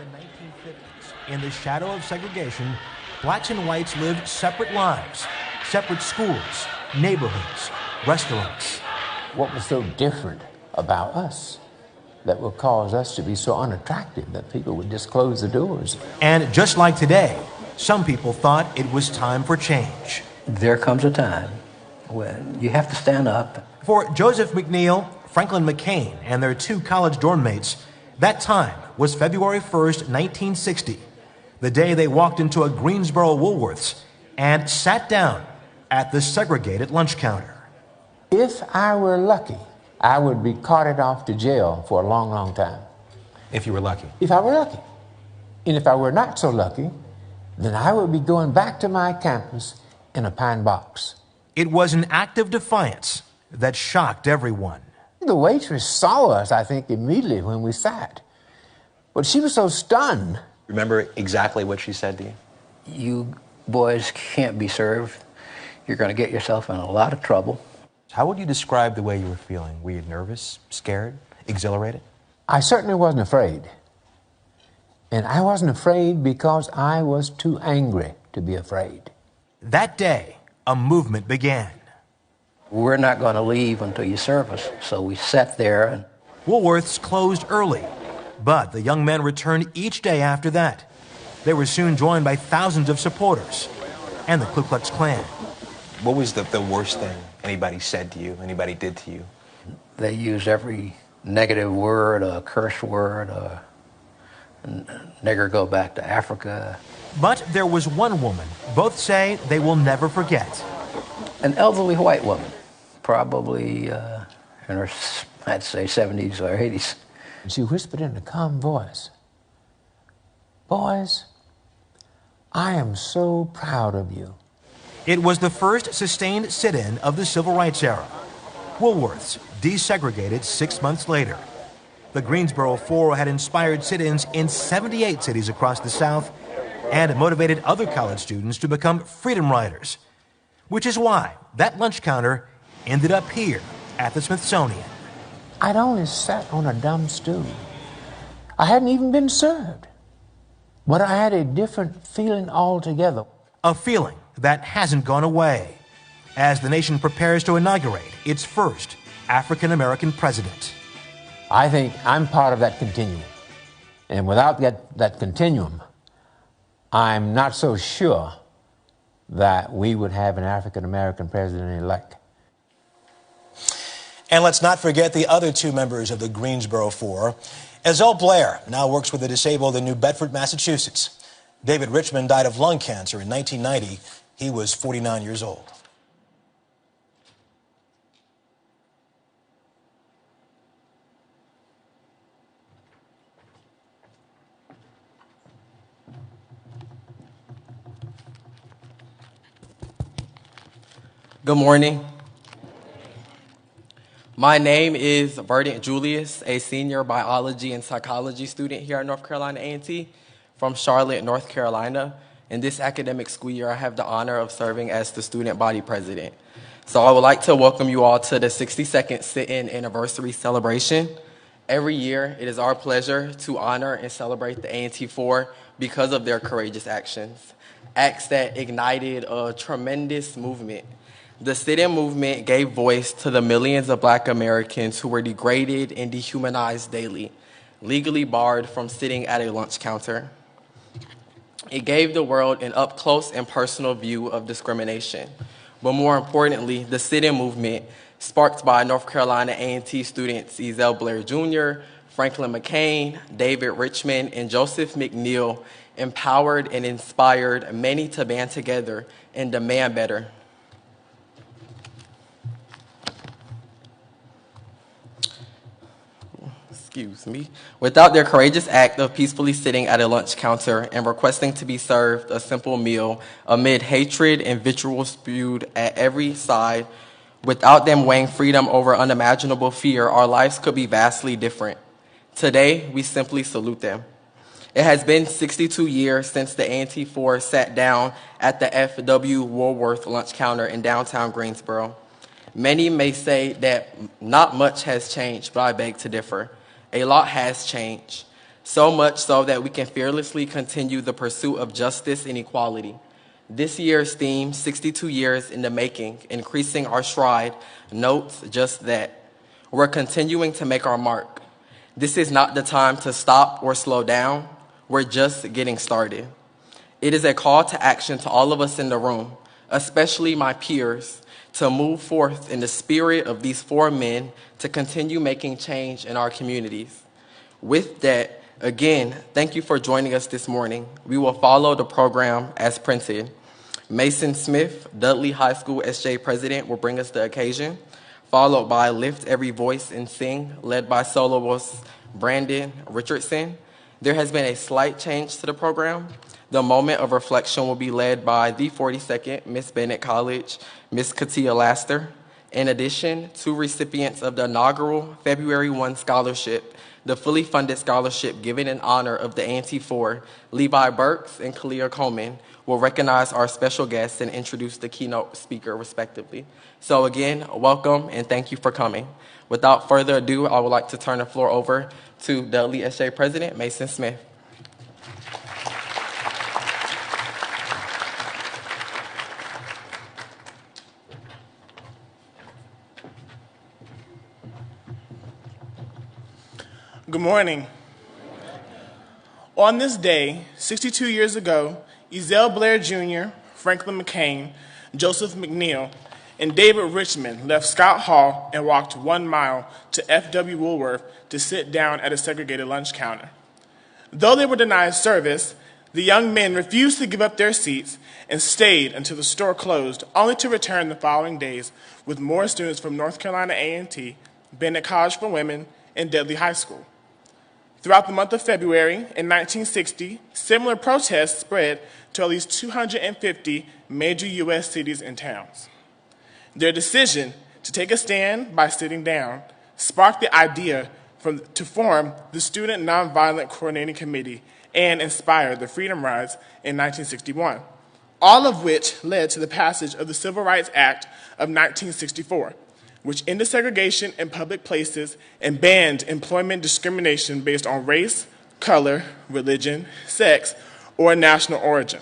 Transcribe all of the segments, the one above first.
1950s, in the shadow of segregation, blacks and whites lived separate lives, separate schools, neighborhoods, restaurants. What was so different about us that would cause us to be so unattractive that people would just close the doors? And just like today, some people thought it was time for change. There comes a time when you have to stand up. For Joseph McNeil, Franklin McCain, and their two college dorm mates, that time was February 1st, 1960, the day they walked into a Greensboro Woolworths and sat down at the segregated lunch counter. If I were lucky, I would be carted off to jail for a long, long time. If you were lucky. If I were lucky. And if I were not so lucky, then I would be going back to my campus in a pine box. It was an act of defiance that shocked everyone. The waitress saw us, I think, immediately when we sat. But she was so stunned. Remember exactly what she said to you? You boys can't be served. You're going to get yourself in a lot of trouble. How would you describe the way you were feeling? Were you nervous, scared, exhilarated? I certainly wasn't afraid. And I wasn't afraid because I was too angry to be afraid. That day, a movement began. We're not going to leave until you serve us. So we sat there. And Woolworths closed early, but the young men returned each day after that. They were soon joined by thousands of supporters and the Ku Klux Klan. What was the worst thing anybody said to you, anybody did to you? they used every negative word, a curse word, nigger go back to Africa. But there was one woman both say they will never forget. An elderly white woman, probably in her, I'd say, 70s or 80s. She whispered in a calm voice, "Boys, I am so proud of you." It was the first sustained sit-in of the Civil Rights era. Woolworths desegregated 6 months later. The Greensboro Four had inspired sit-ins in 78 cities across the South and motivated other college students to become freedom riders, which is why that lunch counter ended up here at the Smithsonian. I'd only sat on a dumb stool. I hadn't even been served. But I had a different feeling altogether. A feeling that hasn't gone away as the nation prepares to inaugurate its first African-American president. I think I'm part of that continuum. And without that continuum, I'm not so sure that we would have an African-American president-elect. And let's not forget the other two members of the Greensboro Four. Ezell Blair now works with the disabled in New Bedford, Massachusetts. David Richmond died of lung cancer in 1990. He was 49 years old. Good morning. My name is Verdant Julius, a senior biology and psychology student here at North Carolina A&T from Charlotte, North Carolina. In this academic school year, I have the honor of serving as the student body president. So I would like to welcome you all to the 62nd sit-in anniversary celebration. Every year, it is our pleasure to honor and celebrate the A&T Four because of their courageous actions, acts that ignited a tremendous movement. The sit-in movement gave voice to the millions of Black Americans who were degraded and dehumanized daily, legally barred from sitting at a lunch counter. It gave the world an up-close and personal view of discrimination. But more importantly, the sit-in movement, sparked by North Carolina A&T students Ezell Blair Jr., Franklin McCain, David Richmond, and Joseph McNeil, empowered and inspired many to band together and demand better. Without their courageous act of peacefully sitting at a lunch counter and requesting to be served a simple meal amid hatred and vitriol spewed at every side, without them weighing freedom over unimaginable fear, our lives could be vastly different. Today, we simply salute them. It has been 62 years since the A&T Four sat down at the F.W. Woolworth lunch counter in downtown Greensboro. Many may say that not much has changed, but I beg to differ. A lot has changed. so much so that we can fearlessly continue the pursuit of justice and equality. This year's theme, 62 Years in the Making, Increasing Our Stride, notes just that. We're continuing to make our mark. This is not the time to stop or slow down. We're just getting started. It is a call to action to all of us in the room, especially my peers, to move forth in the spirit of these four men to continue making change in our communities. With that, again, thank you for joining us this morning. We will follow the program as printed. Mason Smith, Dudley High School SJ President, will bring us the occasion, followed by Lift Every Voice and Sing, led by soloist Brandon Richardson. There has been a slight change to the program. The moment of reflection will be led by the 42nd Miss Bennett College, Miss Katia Laster. In addition, two recipients of the inaugural February 1 scholarship, the fully funded scholarship given in honor of the A&T Four, Levi Burks and Kalia Coleman, will recognize our special guests and introduce the keynote speaker respectively. So again, welcome and thank you for coming. Without further ado, I would like to turn the floor over to Dudley SJ President Mason Smith. Good morning. On this day, 62 years ago, Ezell Blair Jr., Franklin McCain, Joseph McNeil, and David Richmond left Scott Hall and walked 1 mile to F.W. Woolworth to sit down at a segregated lunch counter. Though they were denied service, the young men refused to give up their seats and stayed until the store closed, only to return the following days with more students from North Carolina A&T, Bennett College for Women, and Dudley High School. Throughout the month of February in 1960, similar protests spread to at least 250 major U.S. cities and towns. Their decision to take a stand by sitting down sparked the idea to form the Student Nonviolent Coordinating Committee and inspired the Freedom Rides in 1961, all of which led to the passage of the Civil Rights Act of 1964, which ended segregation in public places and banned employment discrimination based on race, color, religion, sex, or national origin.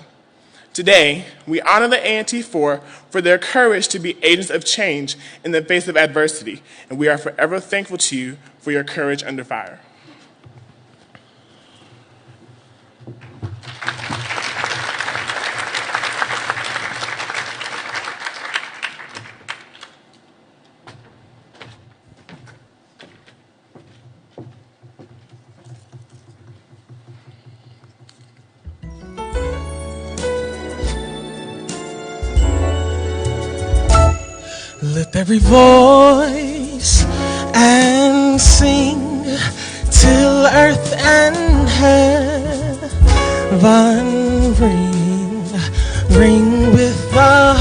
Today, we honor the A&T Four for their courage to be agents of change in the face of adversity, and we are forever thankful to you for your courage under fire. Lift every voice and sing till earth and heaven ring with the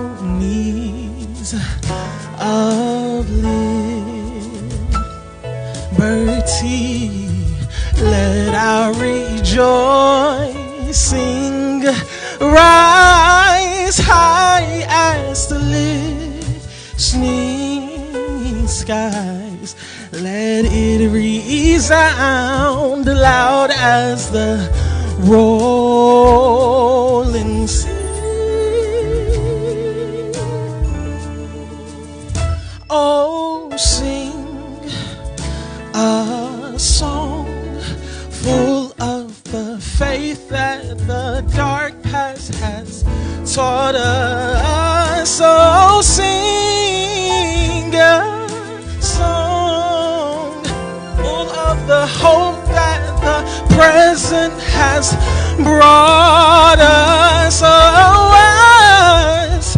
harmonies of liberty. Let our rejoicing rise high as the listening skies. Let it resound loud as the rolling sea. Oh, sing a song full of the faith that the dark past has taught us. Oh, sing a song full of the hope that the present has brought us. Oh, us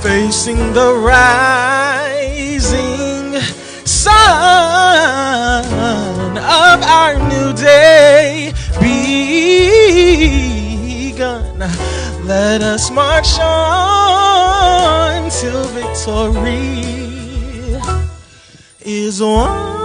facing the rising sun of our new day begun. Let us march on till victory is won.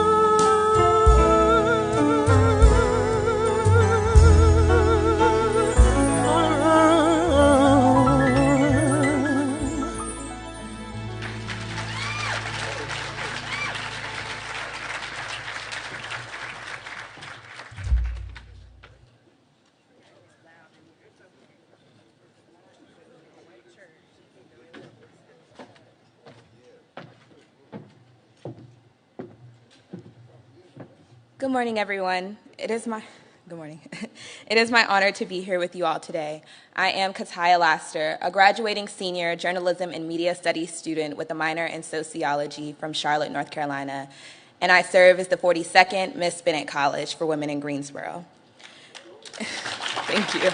Good morning, everyone. Good morning. It is my honor to be here with you all today. I am Kataya Laster, a graduating senior journalism and media studies student with a minor in sociology from Charlotte, North Carolina, and I serve as the 42nd Miss Bennett College for Women in Greensboro. Thank you.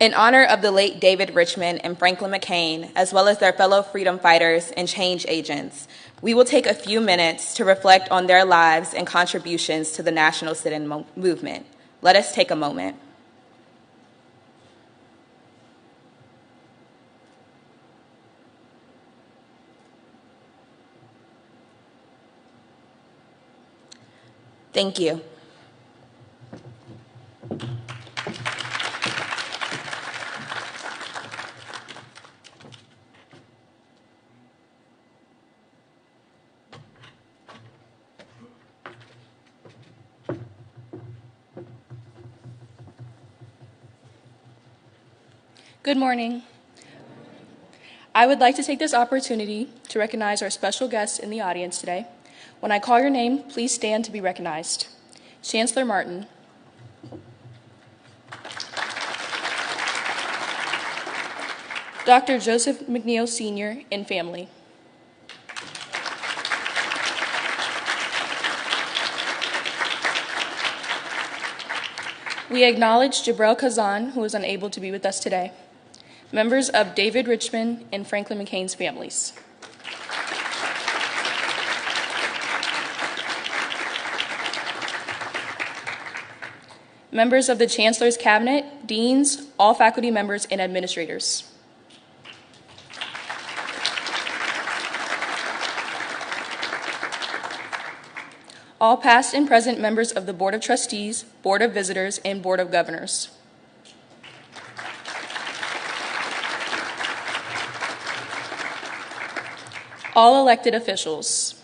In honor of the late David Richmond and Franklin McCain, as well as their fellow freedom fighters and change agents, we will take a few minutes to reflect on their lives and contributions to the national sit-in movement. Let us take a moment. Thank you. Good morning. I would like to take this opportunity to recognize our special guests in the audience today. When I call your name, please stand to be recognized. Chancellor Martin. Dr. Joseph McNeil Sr. and family. We acknowledge Jabril Kazan, who is unable to be with us today. Members of David Richmond and Franklin McCain's families. Members of the Chancellor's Cabinet, deans, all faculty members, and administrators. All past and present members of the Board of Trustees, Board of Visitors, and Board of Governors. All elected officials,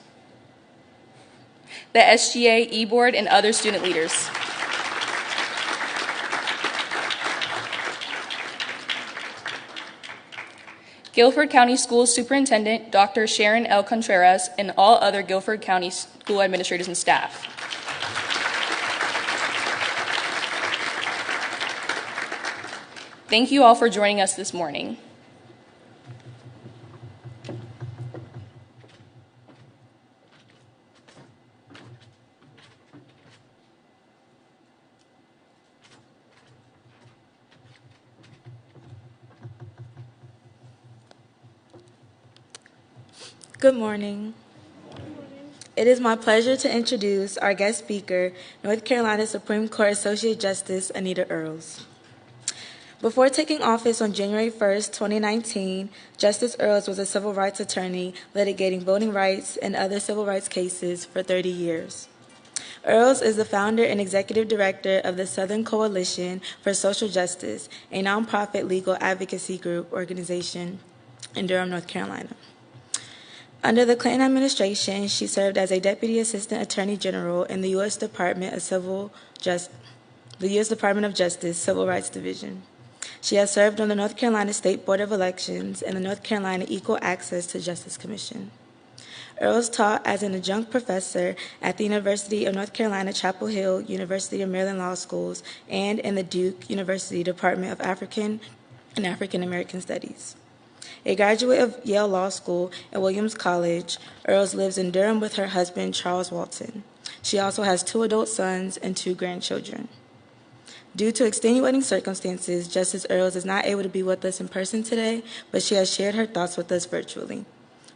the SGA, E-Board, and other student leaders. Guilford County School Superintendent, Dr. Sharon L. Contreras, and all other Guilford County school administrators and staff. Thank you all for joining us this morning. Good morning. It is my pleasure to introduce our guest speaker, North Carolina Supreme Court Associate Justice Anita Earls. Before taking office on January 1st, 2019, Justice Earls was a civil rights attorney litigating voting rights and other civil rights cases for 30 years. Earls is the founder and executive director of the Southern Coalition for Social Justice, a nonprofit legal advocacy group organization in Durham, North Carolina. Under the Clinton administration, she served as a Deputy Assistant Attorney General in the U.S. Department of Justice Civil Rights Division. She has served on the North Carolina State Board of Elections and the North Carolina Equal Access to Justice Commission. Earls taught as an adjunct professor at the University of North Carolina Chapel Hill, University of Maryland Law Schools, and in the Duke University Department of African and African American Studies. A graduate of Yale Law School and Williams College, Earls lives in Durham with her husband, Charles Walton. She also has 2 adult sons and 2 grandchildren. Due to extenuating circumstances, Justice Earls is not able to be with us in person today, but she has shared her thoughts with us virtually.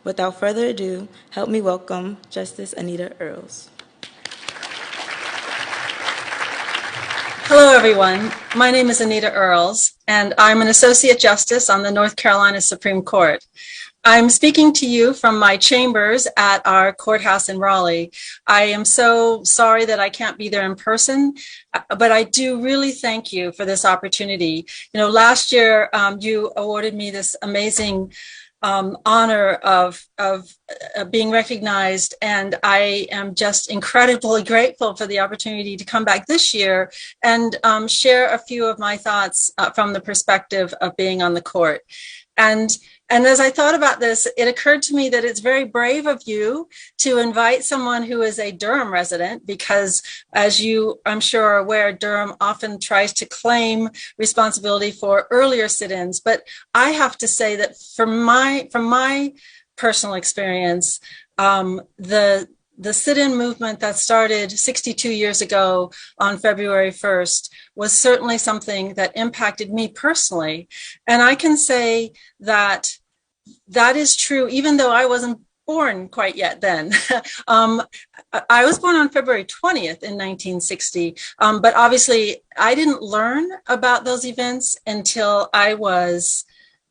Without further ado, help me welcome Justice Anita Earls. Hello, everyone. My name is Anita Earls, and I'm an Associate Justice on the North Carolina Supreme Court. I'm speaking to you from my chambers at our courthouse in Raleigh. I am so sorry that I can't be there in person, but I do really thank you for this opportunity. You know, last year you awarded me this amazing honor of being recognized, and I am just incredibly grateful for the opportunity to come back this year and share a few of my thoughts from the perspective of being on the court. And And as I thought about this, it occurred to me that it's very brave of you to invite someone who is a Durham resident, because as you, I'm sure, are aware, Durham often tries to claim responsibility for earlier sit-ins. But I have to say that from my personal experience, the sit-in movement that started 62 years ago on February 1st was certainly something that impacted me personally. And I can say that that is true, even though I wasn't born quite yet then. I was born on February 20th in 1960, but obviously I didn't learn about those events until I was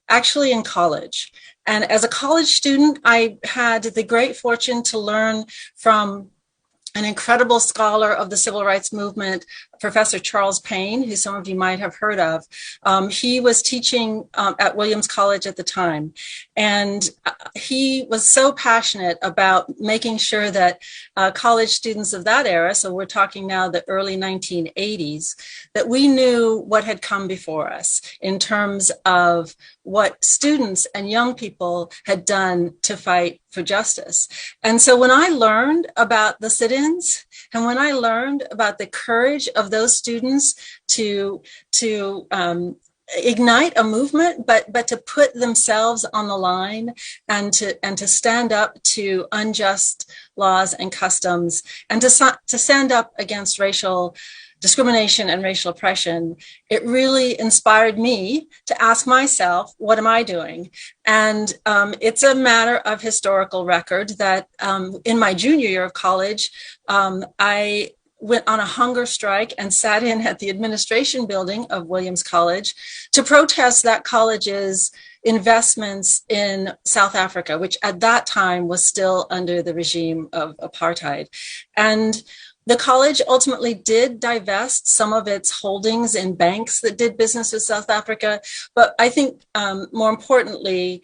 actually in college. And as a college student, I had the great fortune to learn from an incredible scholar of the civil rights movement, Professor Charles Payne, who some of you might have heard of. He was teaching at Williams College at the time, and he was so passionate about making sure that college students of that era, so we're talking now the early 1980s, that we knew what had come before us in terms of what students and young people had done to fight for justice. And so when I learned about the sit-ins, and when I learned about the courage of those students to ignite a movement, but to put themselves on the line and to stand up to unjust laws and customs, and to stand up against racial discrimination and racial oppression, it really inspired me to ask myself, what am I doing? And it's a matter of historical record that in my junior year of college, I went on a hunger strike and sat in at the administration building of Williams College to protest that college's investments in South Africa, which at that time was still under the regime of apartheid. And the college ultimately did divest some of its holdings in banks that did business with South Africa. But I think more importantly,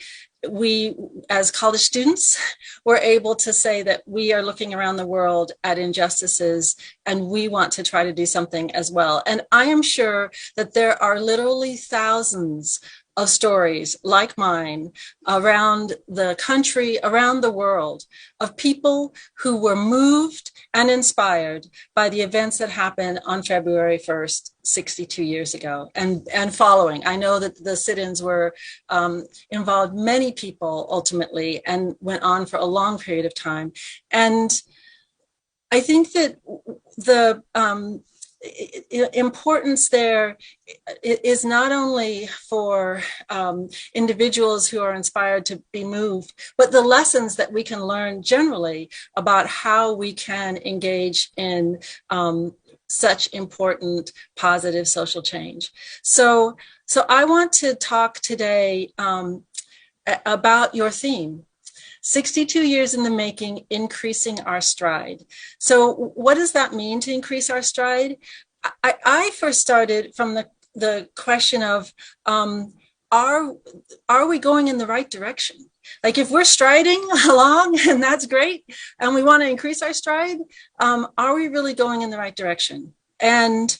we as college students were able to say that we are looking around the world at injustices and we want to try to do something as well. And I am sure that there are literally thousands of stories like mine around the country, around the world, of people who were moved and inspired by the events that happened on February 1st, 62 years ago, and following. I know that the sit-ins were involved many people ultimately and went on for a long period of time. And I think that the importance there is not only for individuals who are inspired to be moved, but the lessons that we can learn generally about how we can engage in such important positive social change. So I want to talk today about your theme. 62 years in the making, increasing our stride. So what does that mean, to increase our stride? I first started from the question of, are we going in the right direction? Like, if we're striding along and that's great, and we want to increase our stride, are we really going in the right direction? And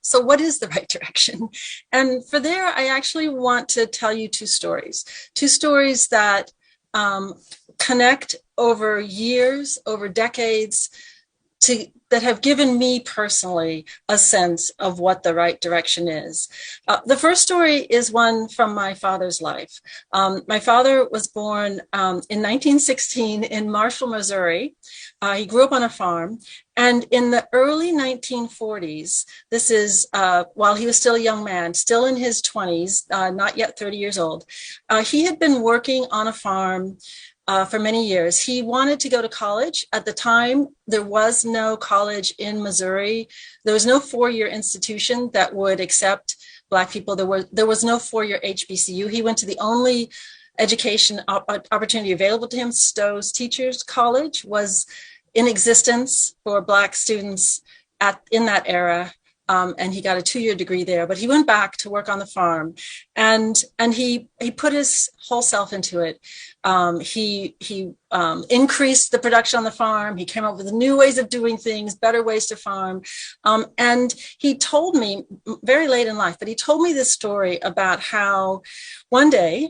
so what is the right direction? And for there, I actually want to tell you two stories that connect over years, over decades, that have given me personally a sense of what the right direction is. The first story is one from my father's life. My father was born in 1916 in Marshall, Missouri. He grew up on a farm. And in the early 1940s, this is while he was still a young man, still in his 20s, not yet 30 years old, he had been working on a farm for many years. He wanted to go to college. At the time, there was no college in Missouri. There was no four-year institution that would accept Black people. There was no four-year HBCU. He went to the only education opportunity available to him. Stowe's Teachers College was in existence for Black students in that era. and he got a 2-year degree there. But he went back to work on the farm, and he put his whole self into it. He increased the production on the farm. He came up with new ways of doing things, better ways to farm. And he told me very late in life, but he told me this story about how one day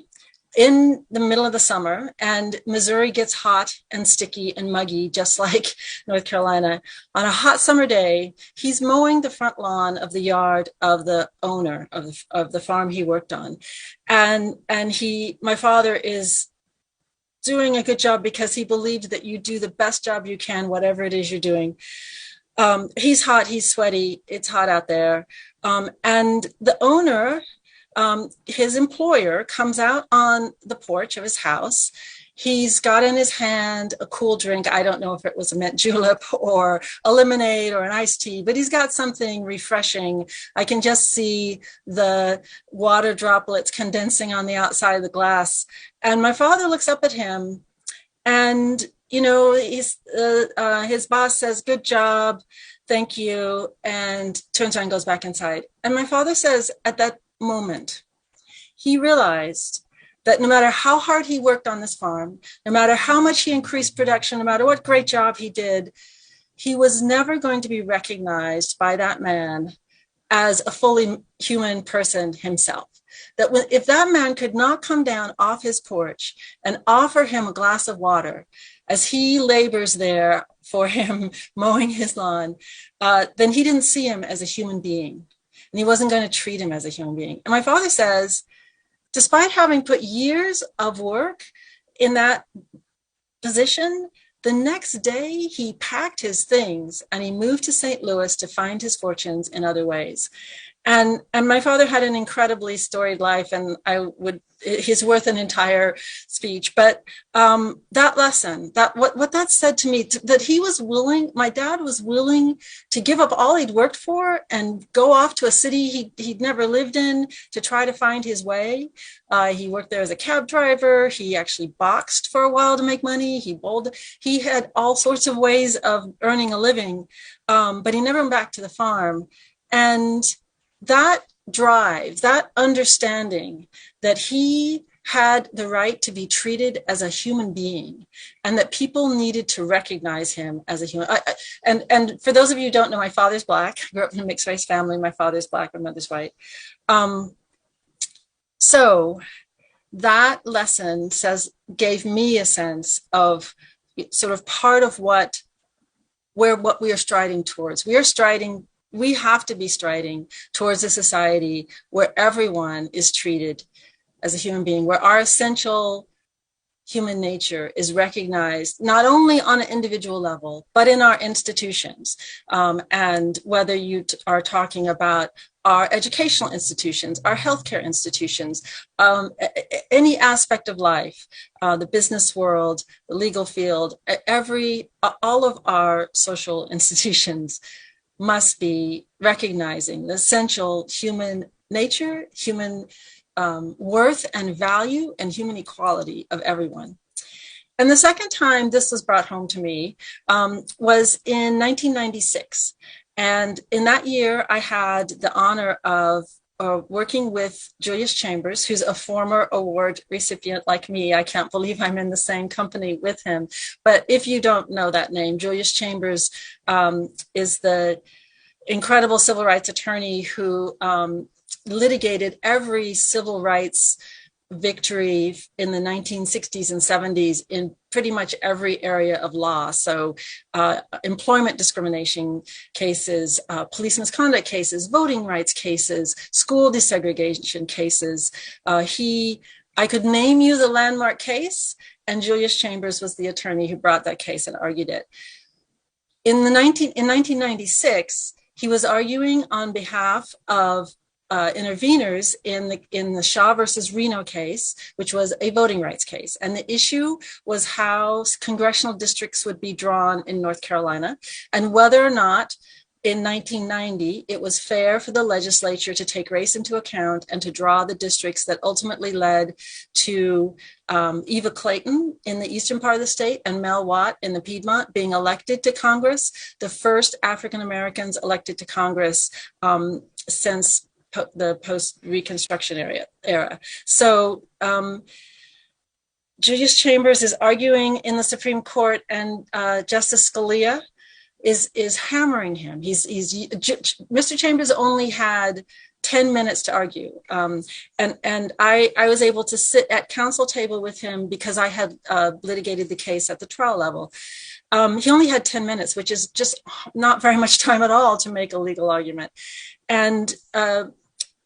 in the middle of the summer, and Missouri gets hot and sticky and muggy, just like North Carolina. On a hot summer day, he's mowing the front lawn of the yard of the owner of the farm he worked on. And my father is doing a good job because he believed that you do the best job you can, whatever it is you're doing. He's hot, he's sweaty, it's hot out there. And the owner, his employer, comes out on the porch of his house. He's got in his hand a cool drink. I don't know if it was a mint julep or a lemonade or an iced tea, but he's got something refreshing. I can just see the water droplets condensing on the outside of the glass. And my father looks up at him, and, you know, his boss says, "Good job, thank you," and turns around and goes back inside. And my father says at that moment, he realized that no matter how hard he worked on this farm, no matter how much he increased production, no matter what great job he did, he was never going to be recognized by that man as a fully human person himself. That if that man could not come down off his porch and offer him a glass of water as he labors there for him mowing his lawn, then he didn't see him as a human being. And he wasn't going to treat him as a human being. And my father says, despite having put years of work in that position, the next day he packed his things and he moved to St. Louis to find his fortunes in other ways. And my father had an incredibly storied life, and he's worth an entire speech. But that lesson, what that said to me, that he was willing, my dad was willing to give up all he'd worked for and go off to a city he'd never lived in to try to find his way. He worked there as a cab driver. He actually boxed for a while to make money. He had all sorts of ways of earning a living, but he never went back to the farm. And that drive, that understanding that he had the right to be treated as a human being and that people needed to recognize him as a human. And for those of you who don't know, my father's Black. I grew up in a mixed race family. My father's Black, my mother's white. So that lesson gave me a sense of sort of part of what we are striding towards. We have to be striding towards a society where everyone is treated as a human being, where our essential human nature is recognized not only on an individual level, but in our institutions. And whether you are talking about our educational institutions, our healthcare institutions, any aspect of life, the business world, the legal field, all of our social institutions must be recognizing the essential human nature, human worth and value, and human equality of everyone. And the second time this was brought home to me was in 1996. And in that year, I had the honor of working with Julius Chambers, who's a former award recipient like me. I can't believe I'm in the same company with him. But if you don't know that name, Julius Chambers is the incredible civil rights attorney who litigated every civil rights victory in the 1960s and 70s in pretty much every area of law. So employment discrimination cases, police misconduct cases, voting rights cases, school desegregation cases. I could name you the landmark case, and Julius Chambers was the attorney who brought that case and argued it. In 1996, he was arguing on behalf of interveners in the Shaw versus Reno case, which was a voting rights case. And the issue was how congressional districts would be drawn in North Carolina and whether or not in 1990, it was fair for the legislature to take race into account and to draw the districts that ultimately led to Eva Clayton in the eastern part of the state and Mel Watt in the Piedmont being elected to Congress, the first African Americans elected to Congress since the post-Reconstruction era. So Julius Chambers is arguing in the Supreme Court, and Justice Scalia is hammering him. Mr. Chambers only had 10 minutes to argue. And I was able to sit at counsel table with him because I had litigated the case at the trial level. He only had 10 minutes, which is just not very much time at all to make a legal argument. And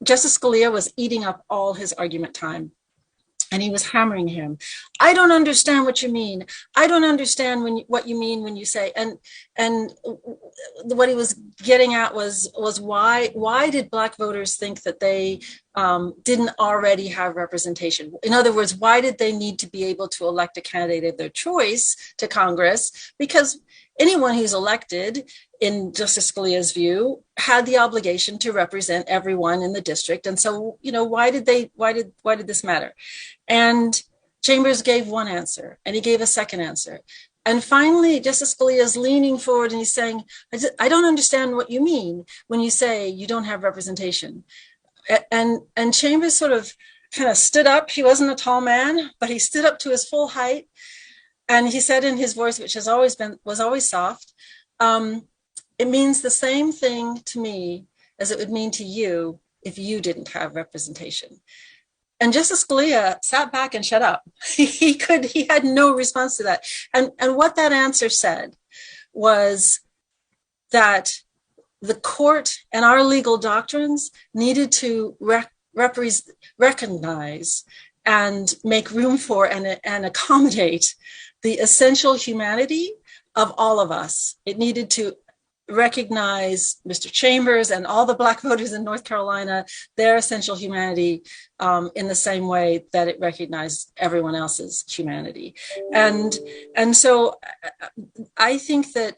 Justice Scalia was eating up all his argument time. And he was hammering him. I don't understand what you mean. I don't understand what you mean when you say. And what he was getting at was why did Black voters think that they didn't already have representation? In other words, why did they need to be able to elect a candidate of their choice to Congress? Because anyone who's elected, in Justice Scalia's view, had the obligation to represent everyone in the district. And so, why did this matter? And Chambers gave one answer, and he gave a second answer. And finally, Justice Scalia is leaning forward and he's saying, I don't understand what you mean when you say you don't have representation. And Chambers sort of kind of stood up. He wasn't a tall man, but he stood up to his full height. And he said in his voice, which was always soft, it means the same thing to me as it would mean to you if you didn't have representation. And Justice Scalia sat back and shut up. He had no response to that. And what that answer said was that the court and our legal doctrines needed to recognize and make room for and accommodate the essential humanity of all of us. It needed to recognize Mr. Chambers and all the Black voters in North Carolina, their essential humanity, in the same way that it recognized everyone else's humanity. And so I think that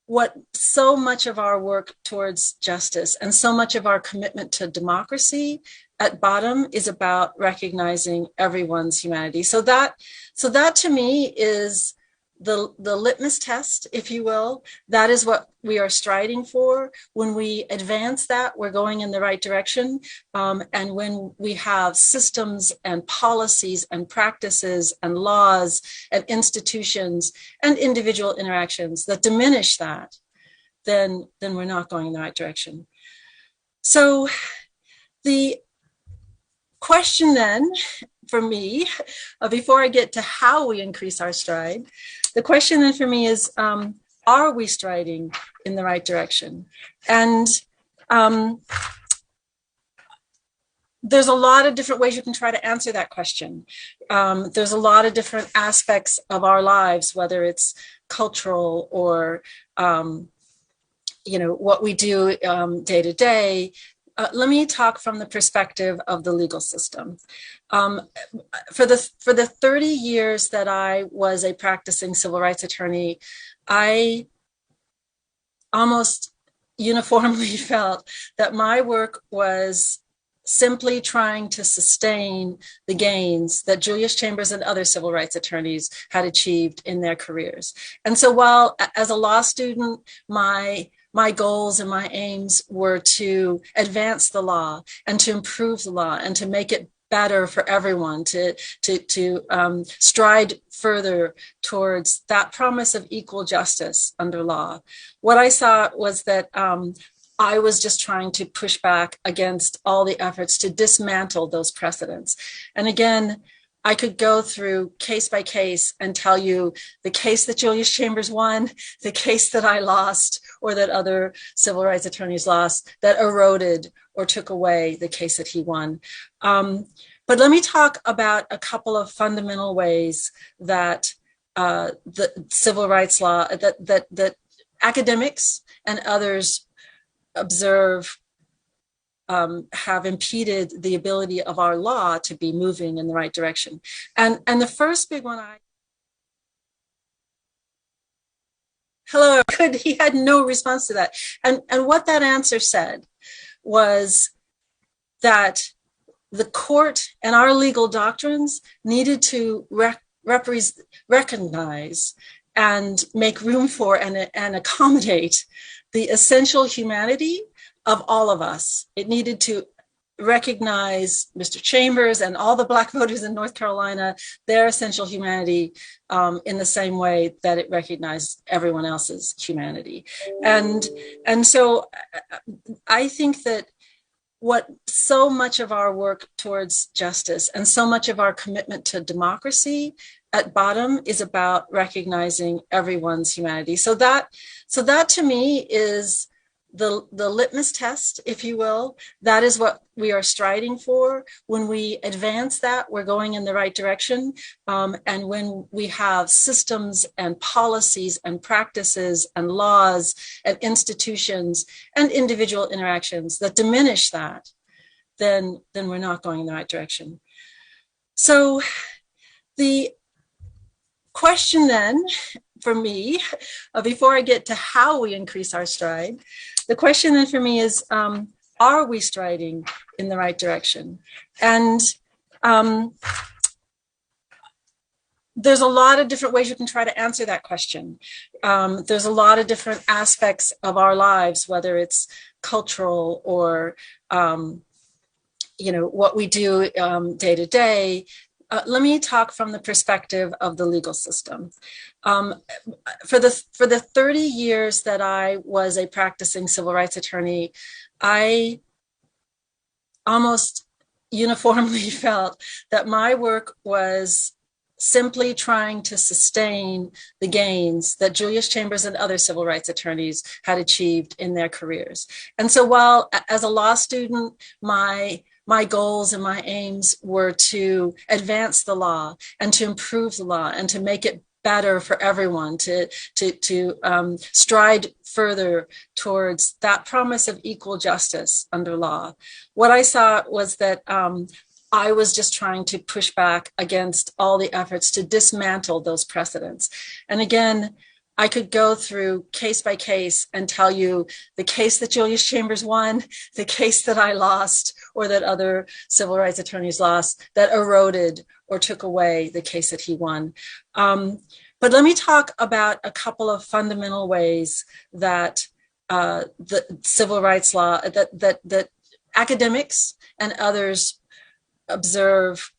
what so much of our work towards justice and so much of our commitment to democracy at bottom is about recognizing everyone's humanity. So that to me is the litmus test, if you will. That is what we are striding for. When we advance that, we're going in the right direction. And when we have systems and policies and practices and laws and institutions and individual interactions that diminish that, then we're not going in the right direction. So the question then for me, before I get to how we increase our stride, the question then for me is, are we striding in the right direction? And there's a lot of different ways you can try to answer that question. There's a lot of different aspects of our lives, whether it's cultural or, what we do day to day. Let me talk from the perspective of the legal system. For the 30 years that I was a practicing civil rights attorney, I almost uniformly felt that my work was simply trying to sustain the gains that Julius Chambers and other civil rights attorneys had achieved in their careers. And so while as a law student, my goals and my aims were to advance the law and to improve the law and to make it better for everyone, to stride further towards that promise of equal justice under law. What I saw was that I was just trying to push back against all the efforts to dismantle those precedents. And again, I could go through case by case and tell you the case that Julius Chambers won, the case that I lost, or that other civil rights attorneys lost, that eroded or took away the case that he won. But let me talk about a couple of fundamental ways that the civil rights law, that academics and others observe have impeded the ability of our law to be moving in the right direction. And the first big one hello, he had no response to that. And what that answer said was that the court and our legal doctrines needed to recognize and make room for and accommodate the essential humanity of all of us. It needed to recognize Mr. Chambers and all the Black voters in North Carolina, their essential humanity, in the same way that it recognized everyone else's humanity. And so I think that what so much of our work towards justice and so much of our commitment to democracy at bottom is about recognizing everyone's humanity. So that to me is the litmus test, if you will. That is what we are striding for. When we advance that, we're going in the right direction. And when we have systems and policies and practices and laws and institutions and individual interactions that diminish that, then we're not going in the right direction. So the question then for me, before I get to how we increase our stride, the question then for me is, are we striding in the right direction? And there's a lot of different ways you can try to answer that question. There's a lot of different aspects of our lives, whether it's cultural or, what we do day to day. Let me talk from the perspective of the legal system. For the 30 years that I was a practicing civil rights attorney, I almost uniformly felt that my work was simply trying to sustain the gains that Julius Chambers and other civil rights attorneys had achieved in their careers. And so while as a law student, my goals and my aims were to advance the law and to improve the law and to make it better for everyone, to stride further towards that promise of equal justice under law. What I saw was that I was just trying to push back against all the efforts to dismantle those precedents. And again, I could go through case by case and tell you the case that Julius Chambers won, the case that I lost, or that other civil rights attorneys lost, that eroded or took away the case that he won. But let me talk about a couple of fundamental ways that the civil rights law, that academics and others observe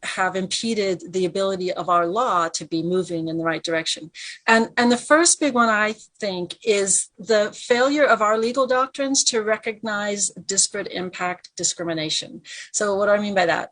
have impeded the ability of our law to be moving in the right direction. And the first big one, I think, is the failure of our legal doctrines to recognize disparate impact discrimination. So what do I mean by that?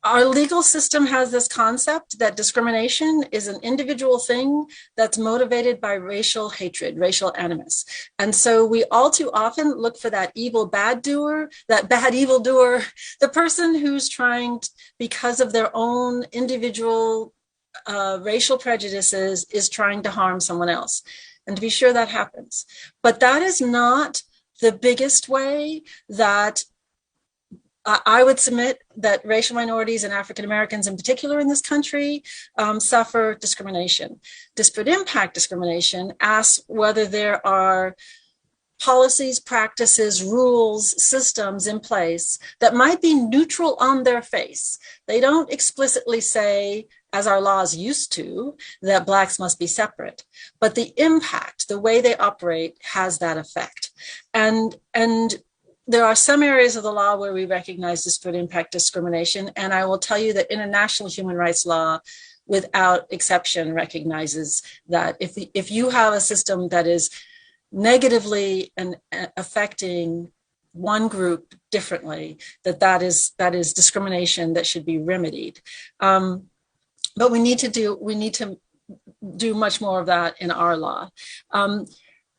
Our legal system has this concept that discrimination is an individual thing that's motivated by racial hatred, racial animus. And so we all too often look for that evil bad doer, that bad evildoer, the person who's trying, because of their own individual racial prejudices, is trying to harm someone else. And to be sure, that happens. But that is not the biggest way that I would submit that racial minorities and African Americans in particular in this country suffer discrimination. Disparate impact discrimination asks whether there are policies, practices, rules, systems in place that might be neutral on their face. They don't explicitly say, as our laws used to, that Blacks must be separate, but the impact, the way they operate, has that effect. And there are some areas of the law where we recognize disparate impact discrimination, and I will tell you that international human rights law, without exception, recognizes that if you have a system that is negatively and affecting one group differently, that is discrimination that should be remedied. But we need to do much more of that in our law.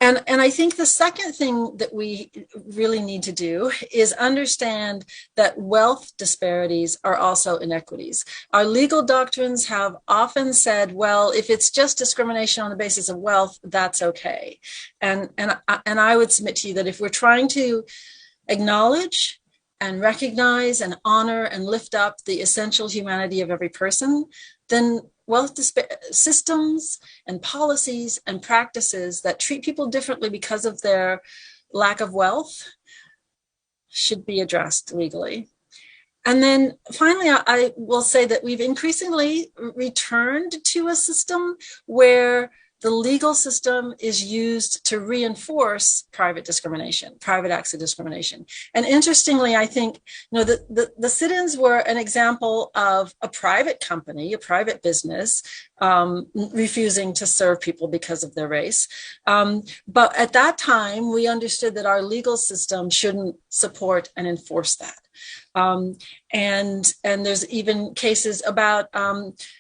And I think the second thing that we really need to do is understand that wealth disparities are also inequities. Our legal doctrines have often said, well, if it's just discrimination on the basis of wealth, that's okay. And I would submit to you that if we're trying to acknowledge and recognize and honor and lift up the essential humanity of every person, then systems and policies and practices that treat people differently because of their lack of wealth should be addressed legally. And then finally, I will say that we've increasingly returned to a system where the legal system is used to reinforce private discrimination, private acts of discrimination. And interestingly, I think, the sit-ins were an example of a private company, a private business, refusing to serve people because of their race. But at that time, we understood that our legal system shouldn't support and enforce that. And there's even cases about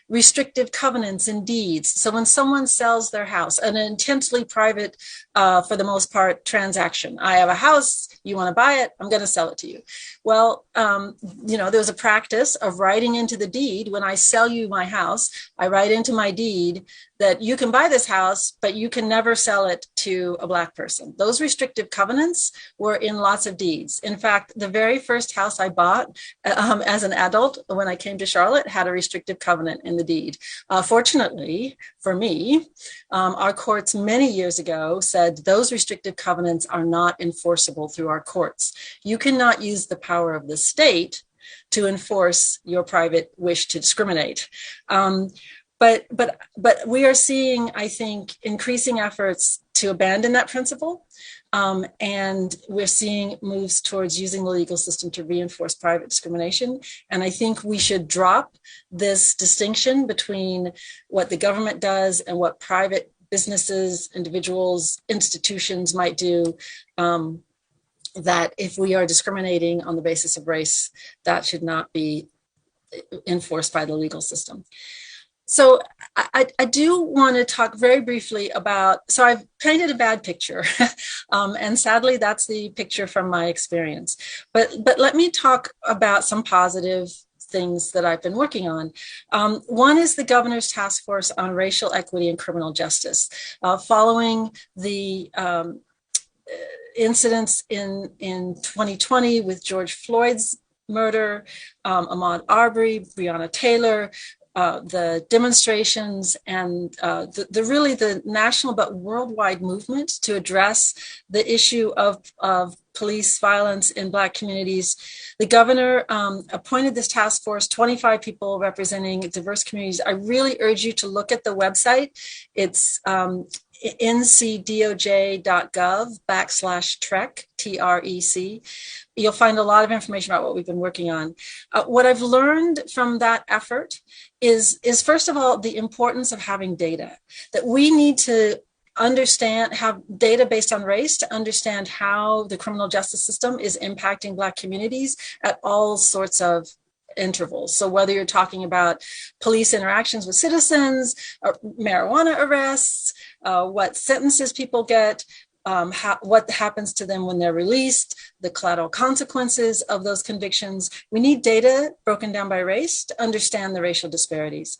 restrictive covenants in deeds. So when someone sells their house, an intensely private, for the most part, transaction. I have a house, you want to buy it, I'm going to sell it to you. Well, there's a practice of writing into the deed, when I sell you my house, I write into my deed that you can buy this house, but you can never sell it to a Black person. Those restrictive covenants were in lots of deeds. In fact, the very first house I bought as an adult when I came to Charlotte had a restrictive covenant in the deed. Fortunately for me, our courts many years ago said those restrictive covenants are not enforceable through our courts. You cannot use the power of the state to enforce your private wish to discriminate. But we are seeing, I think, increasing efforts to abandon that principle. And we're seeing moves towards using the legal system to reinforce private discrimination. And I think we should drop this distinction between what the government does and what private businesses, individuals, institutions might do. That if we are discriminating on the basis of race, that should not be enforced by the legal system. So I do want to talk very briefly about, so I've painted a bad picture, and sadly that's the picture from my experience. But let me talk about some positive things that I've been working on. One is the Governor's Task Force on Racial Equity and Criminal Justice. Following the incidents in 2020 with George Floyd's murder, Ahmaud Arbery, Breonna Taylor, the demonstrations and the national but worldwide movement to address the issue of police violence in Black communities. The governor appointed this task force, 25 people representing diverse communities. I really urge you to look at the website. It's ncdoj.gov/TREC, TREC. You'll find a lot of information about what we've been working on. What I've learned from that effort is first of all, the importance of having data, that we need to have data based on race to understand how the criminal justice system is impacting Black communities at all sorts of intervals. So whether you're talking about police interactions with citizens, or marijuana arrests, what sentences people get, what happens to them when they're released, the collateral consequences of those convictions. We need data broken down by race to understand the racial disparities.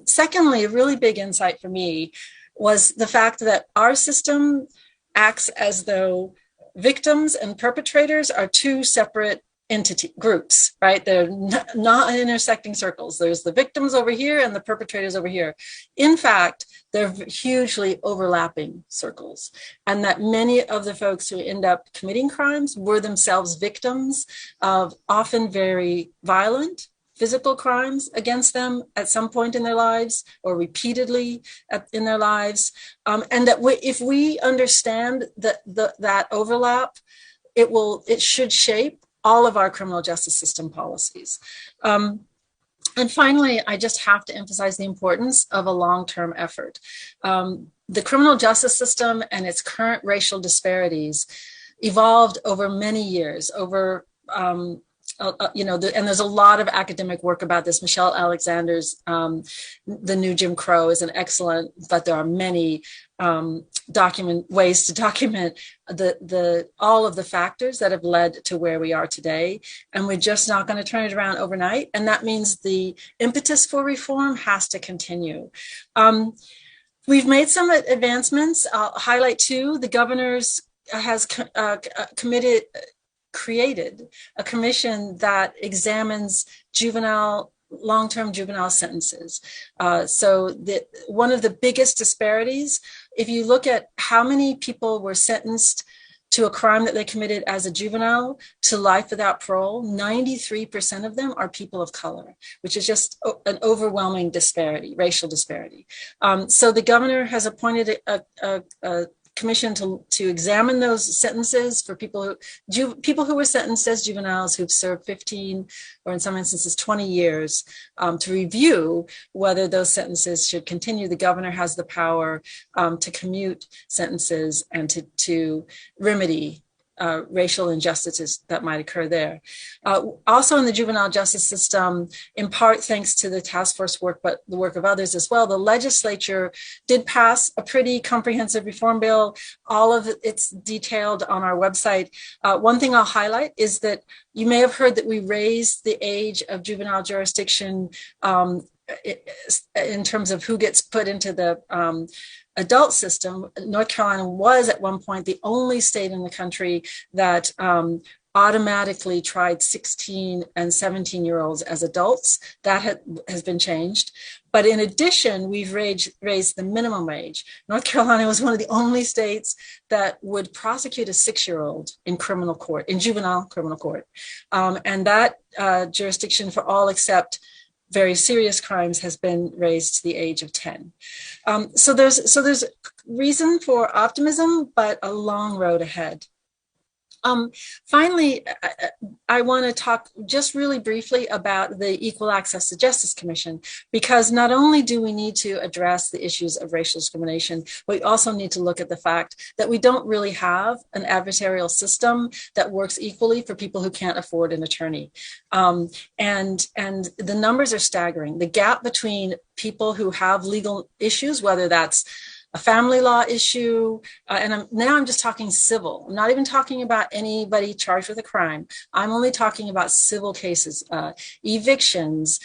Secondly, a really big insight for me was the fact that our system acts as though victims and perpetrators are two separate groups, right? They're not intersecting circles. There's the victims over here and the perpetrators over here. In fact, they're hugely overlapping circles, and that many of the folks who end up committing crimes were themselves victims of often very violent physical crimes against them at some point in their lives or repeatedly in their lives. And that if we understand that overlap, it should shape all of our criminal justice system policies. And finally, I just have to emphasize the importance of a long-term effort. The criminal justice system and its current racial disparities evolved over many years, and there's a lot of academic work about this. Michelle Alexander's The New Jim Crow is an excellent, but there are many ways to document all of the factors that have led to where we are today. And we're just not going to turn it around overnight. And that means the impetus for reform has to continue. We've made some advancements. I'll highlight two. The governor's has created a commission that examines juvenile long-term juvenile sentences. One of the biggest disparities, if you look at how many people were sentenced to a crime that they committed as a juvenile to life without parole, 93% of them are people of color, which is just an overwhelming disparity, racial disparity. So the governor has appointed a commission to examine those sentences for people who were sentenced as juveniles who've served 15 or in some instances 20 years to review whether those sentences should continue. The governor has the power to commute sentences and to remedy racial injustices that might occur there. Also in the juvenile justice system, in part thanks to the task force work, but the work of others as well, the legislature did pass a pretty comprehensive reform bill. All of it's detailed on our website. One thing I'll highlight is that you may have heard that we raised the age of juvenile jurisdiction in terms of who gets put into the adult system. North Carolina was at one point the only state in the country that automatically tried 16 and 17-year-olds as adults. That has been changed. But in addition, we've raised the minimum age. North Carolina was one of the only states that would prosecute a 6-year-old in criminal court, in juvenile criminal court. And that jurisdiction for all except very serious crimes has been raised to the age of 10. So there's reason for optimism, but a long road ahead. Finally, I want to talk just really briefly about the Equal Access to Justice Commission, because not only do we need to address the issues of racial discrimination, we also need to look at the fact that we don't really have an adversarial system that works equally for people who can't afford an attorney. And the numbers are staggering. The gap between people who have legal issues, whether that's a family law issue, and I'm just talking civil. I'm not even talking about anybody charged with a crime. I'm only talking about civil cases, evictions,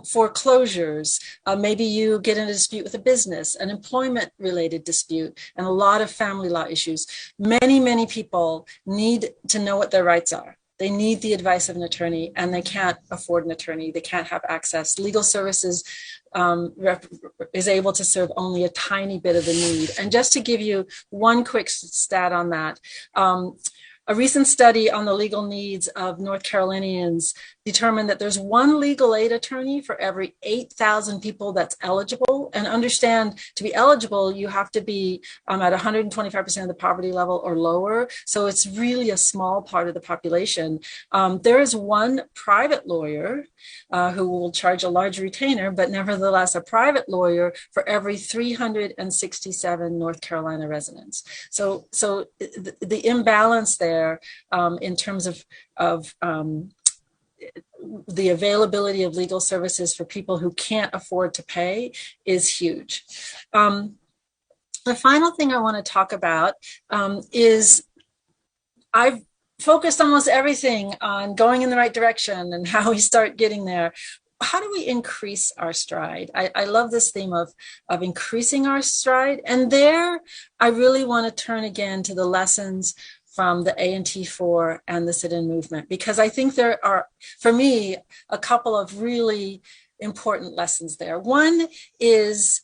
foreclosures. Maybe you get in a dispute with a business, an employment-related dispute, and a lot of family law issues. Many people need to know what their rights are. They need the advice of an attorney, and they can't afford an attorney. They can't have access. Legal services is able to serve only a tiny bit of the need. And just to give you one quick stat on that, a recent study on the legal needs of North Carolinians determined that there's one legal aid attorney for every 8,000 people that's eligible. And understand, to be eligible, you have to be at 125% of the poverty level or lower. So it's really a small part of the population. There is one private lawyer who will charge a large retainer, but nevertheless a private lawyer for every 367 North Carolina residents. So the imbalance there in terms of the availability of legal services for people who can't afford to pay is huge. The final thing I want to talk about is I've focused almost everything on going in the right direction and how we start getting there. How do we increase our stride? I love this theme of increasing our stride. And there, I really want to turn again to the lessons from the A&T Four and the sit-in movement, because I think there are, for me, a couple of really important lessons there. One is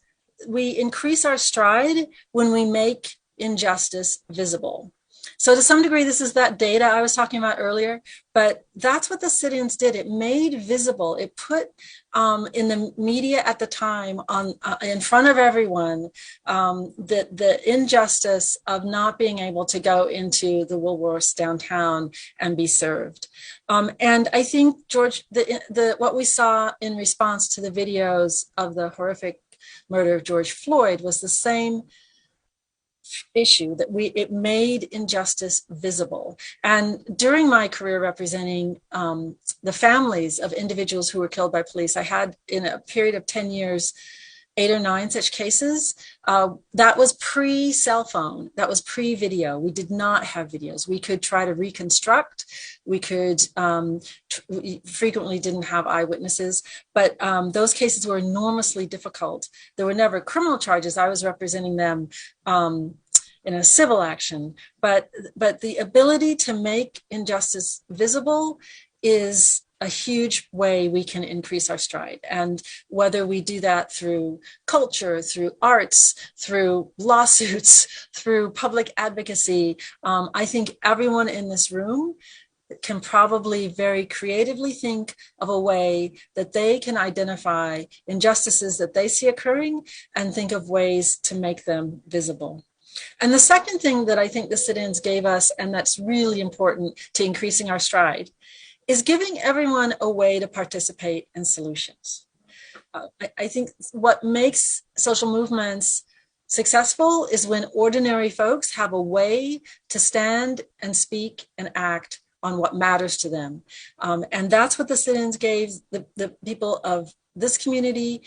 we increase our stride when we make injustice visible. So to some degree, this is that data I was talking about earlier, but that's what the sit-ins did. It made visible, it put in the media at the time in front of everyone the injustice of not being able to go into the Woolworths downtown and be served. And I think, George, what we saw in response to the videos of the horrific murder of George Floyd was the same issue, that it made injustice visible. And during my career representing the families of individuals who were killed by police, I had, in a period of 10 years, 8 or 9 such cases. That was pre-cell phone. That was pre-video. We did not have videos. We could try to reconstruct. We could frequently didn't have eyewitnesses, but those cases were enormously difficult. There were never criminal charges. I was representing them in a civil action, but the ability to make injustice visible is a huge way we can increase our stride. And whether we do that through culture, through arts, through lawsuits, through public advocacy, I think everyone in this room can probably very creatively think of a way that they can identify injustices that they see occurring and think of ways to make them visible. And the second thing that I think the sit-ins gave us, and that's really important to increasing our stride, is giving everyone a way to participate in solutions. I think what makes social movements successful is when ordinary folks have a way to stand and speak and act on what matters to them. And that's what the sit-ins gave the people of this community,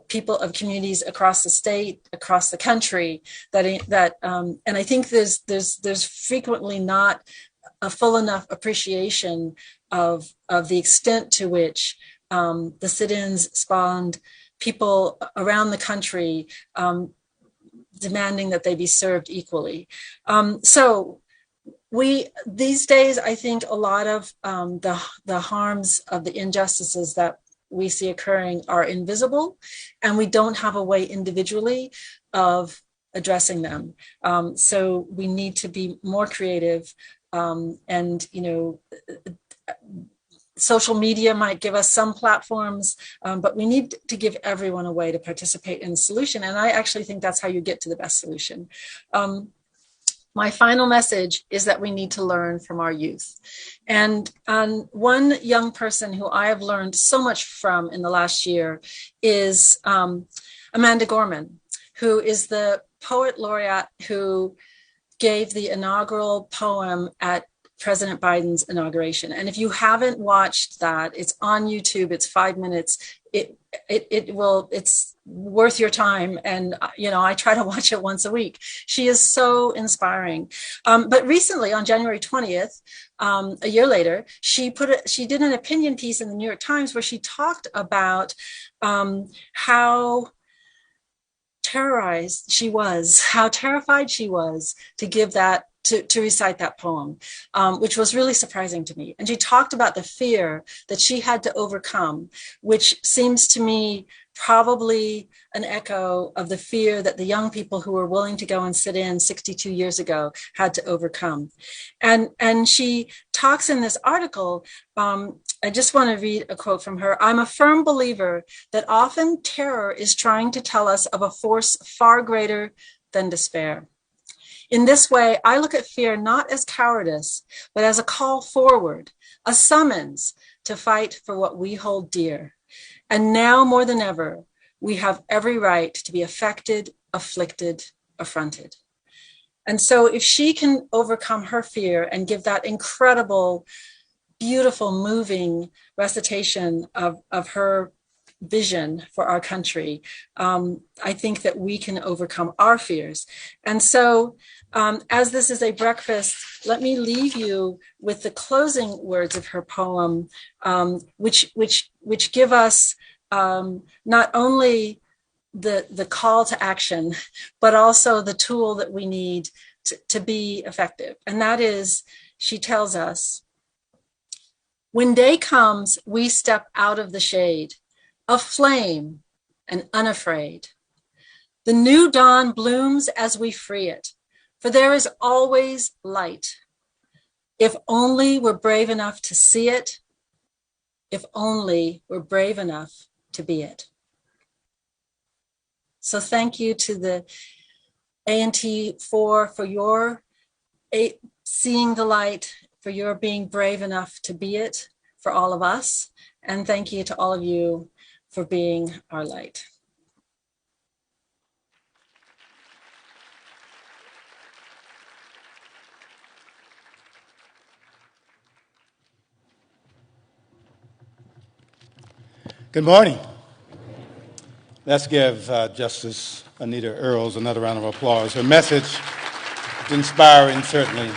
people of communities across the state, across the country, and I think there's frequently not a full enough appreciation of the extent to which the sit-ins spawned people around the country demanding that they be served equally. So these days, I think a lot of the harms of the injustices that we see occurring are invisible, and we don't have a way individually of addressing them. So we need to be more creative, and social media might give us some platforms, but we need to give everyone a way to participate in the solution. And I actually think that's how you get to the best solution. My final message is that we need to learn from our youth. And one young person who I have learned so much from in the last year is Amanda Gorman, who is the poet laureate who gave the inaugural poem at President Biden's inauguration. And if you haven't watched that, it's on YouTube. It's 5 minutes. It's worth your time. And, I try to watch it once a week. She is so inspiring. But recently on January 20th, a year later, she did an opinion piece in the New York Times where she talked about how terrorized she was, how terrified she was to give that, to recite that poem, which was really surprising to me. And she talked about the fear that she had to overcome, which seems to me probably an echo of the fear that the young people who were willing to go and sit in 62 years ago had to overcome. And she talks in this article, I just want to read a quote from her. "I'm a firm believer that often terror is trying to tell us of a force far greater than despair. In this way, I look at fear not as cowardice, but as a call forward, a summons to fight for what we hold dear. And now more than ever, we have every right to be affected, afflicted, affronted." And so if she can overcome her fear and give that incredible, beautiful, moving recitation of her vision for our country, I think that we can overcome our fears. And so as this is a breakfast, let me leave you with the closing words of her poem, which give us not only the call to action, but also the tool that we need to be effective. And that is, she tells us, "When day comes, we step out of the shade, aflame and unafraid. The new dawn blooms as we free it, for there is always light. If only we're brave enough to see it, if only we're brave enough to be it." So thank you to the A&T Four for your seeing the light, for your being brave enough to be it for all of us. And thank you to all of you for being our light. Good morning. Let's give Justice Anita Earls another round of applause. Her message is inspiring, certainly,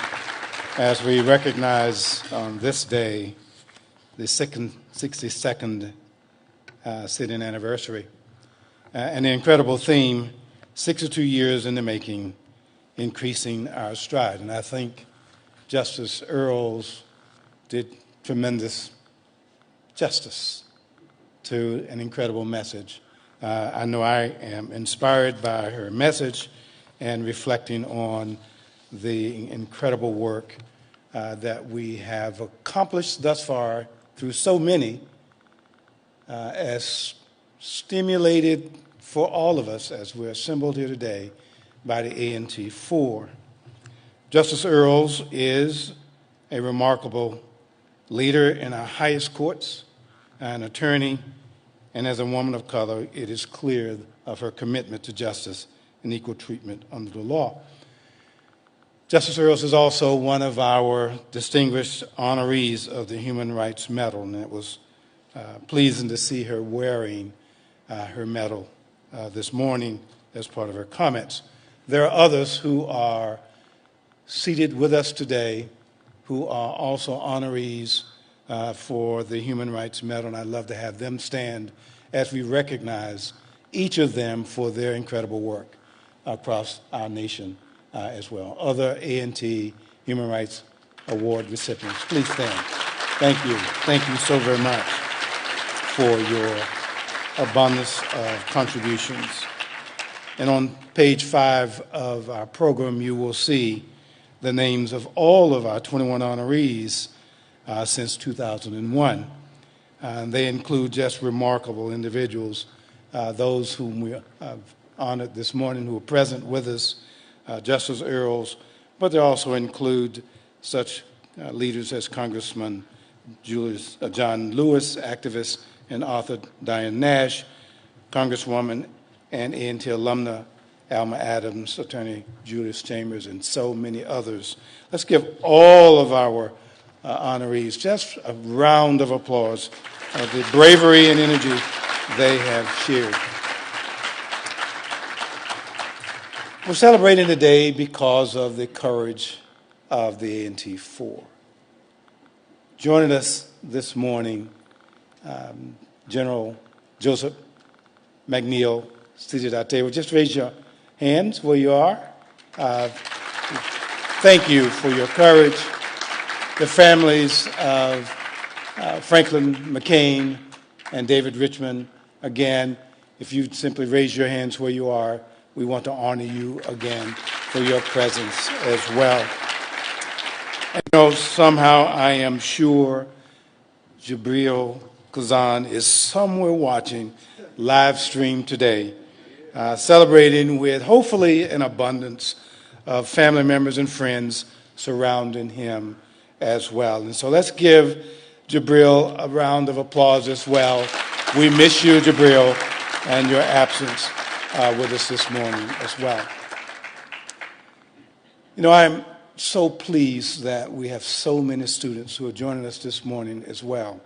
as we recognize on this day the 62nd sit-in anniversary. And the incredible theme, 62 years in the making, increasing our stride. And I think Justice Earls did tremendous justice to an incredible message. I know I am inspired by her message and reflecting on the incredible work that we have accomplished thus far through so many, as stimulated for all of us as we're assembled here today by the A&T Four. Justice Earls is a remarkable leader in our highest courts, an attorney, and as a woman of color, it is clear of her commitment to justice and equal treatment under the law. Justice Earls is also one of our distinguished honorees of the Human Rights Medal, and it was pleasing to see her wearing her medal this morning as part of her comments. There are others who are seated with us today who are also honorees for the Human Rights Medal, and I'd love to have them stand as we recognize each of them for their incredible work across our nation as well. Other A&T Human Rights Award recipients, please stand. Thank you. Thank you so very much for your abundance of contributions. And on page 5 of our program, you will see the names of all of our 21 honorees since 2001. They include just remarkable individuals, those whom we have honored this morning who are present with us, Justice Earls, but they also include such leaders as Congressman John Lewis, activist and author Diane Nash, Congresswoman and A&T alumna Alma Adams, Attorney Julius Chambers, and so many others. Let's give all of our honorees just a round of applause of the bravery and energy they have shared. We're celebrating today because of the courage of the A&T Four. Joining us this morning, General Joseph McNeil, seated at our table. Just raise your hands where you are. Thank you for your courage. The families of Franklin McCain and David Richmond, again, if you simply raise your hands where you are, we want to honor you again for your presence as well. And, you know, somehow I am sure Jabril Kazan is somewhere watching live stream today, celebrating with hopefully an abundance of family members and friends surrounding him as well. And so let's give Jabril a round of applause as well. We miss you, Jabril, and your absence with us this morning as well. You know, I'm so pleased that we have so many students who are joining us this morning as well.